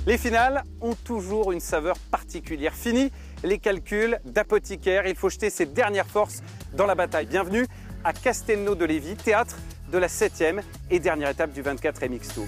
Les finales ont toujours une saveur particulière. Fini les calculs d'apothicaire, il faut jeter ses dernières forces dans la bataille. Bienvenue à Castelnau de Lévis, théâtre de la 7e et dernière étape du 24 MX Tour.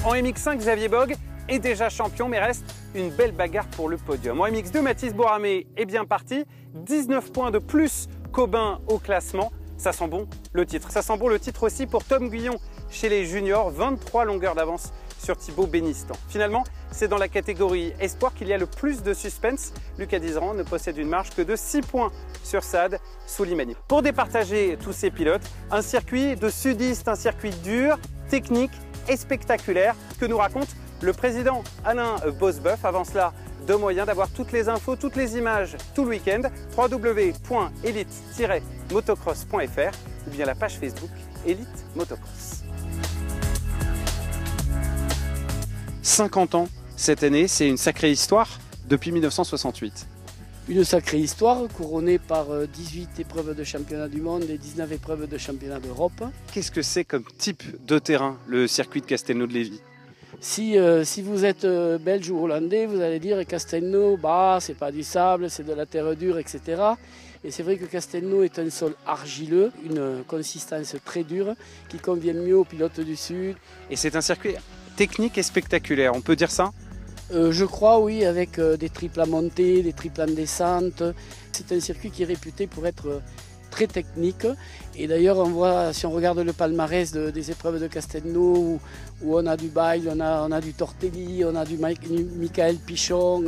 En MX5, Xavier Bogue est déjà champion, mais reste une belle bagarre pour le podium. En MX2, Mathis Boramé est bien parti, 19 points de plus qu'Aubin au classement. Ça sent bon le titre. Ça sent bon le titre aussi pour Tom Guyon chez les juniors, 23 longueurs d'avance sur Thibaut Bénistan. Finalement, c'est dans la catégorie espoir qu'il y a le plus de suspense. Lucas Dizeran ne possède une marge que de 6 points sur Saad Soulimani. Pour départager tous ces pilotes, un circuit de sudiste, un circuit dur, technique et spectaculaire que nous raconte le président Alain Bosbeuf. Avant cela, deux moyens d'avoir toutes les infos, toutes les images tout le week-end, www.elite-motocross.fr ou bien la page Facebook Elite Motocross. 50 ans cette année, c'est une sacrée histoire depuis 1968. Une sacrée histoire couronnée par 18 épreuves de championnat du monde et 19 épreuves de championnat d'Europe. Qu'est-ce que c'est comme type de terrain, le circuit de Castelnau de Lévis? Si vous êtes belge ou hollandais, vous allez dire Castelnau, c'est pas du sable, c'est de la terre dure, etc. Et c'est vrai que Castelnau est un sol argileux, une consistance très dure qui convient mieux aux pilotes du Sud. Et c'est un circuit technique et spectaculaire, on peut dire ça? Je crois, oui, avec des triples à monter, des triples en descente. C'est un circuit qui est réputé pour être très technique. Et d'ailleurs, on voit, si on regarde le palmarès des épreuves de Castelnau, où on a du Bail, on a du Tortelli, on a du Michael Pichon,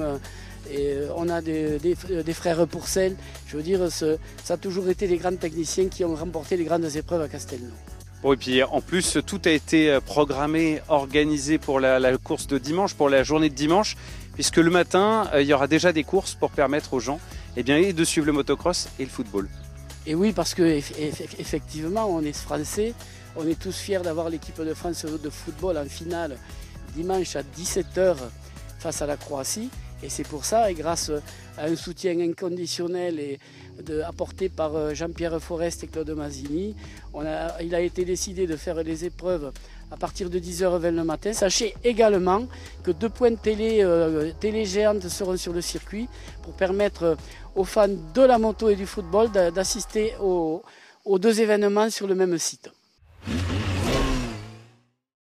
et on a des frères Pourcel. Je veux dire, ça a toujours été les grands techniciens qui ont remporté les grandes épreuves à Castelnau. Bon, et puis en plus, tout a été programmé, organisé pour la course de dimanche, pour la journée de dimanche, puisque le matin, il y aura déjà des courses pour permettre aux gens et de suivre le motocross et le football. Et oui, parce qu'effectivement, on est français, on est tous fiers d'avoir l'équipe de France de football en finale dimanche à 17 h face à la Croatie. Et c'est pour ça, et grâce à un soutien inconditionnel apporté par Jean-Pierre Forest et Claude Mazzini, il a été décidé de faire les épreuves à partir de 10 h 20 le matin. Sachez également que 2 points télé géantes seront sur le circuit pour permettre aux fans de la moto et du football d'assister aux 2 événements sur le même site.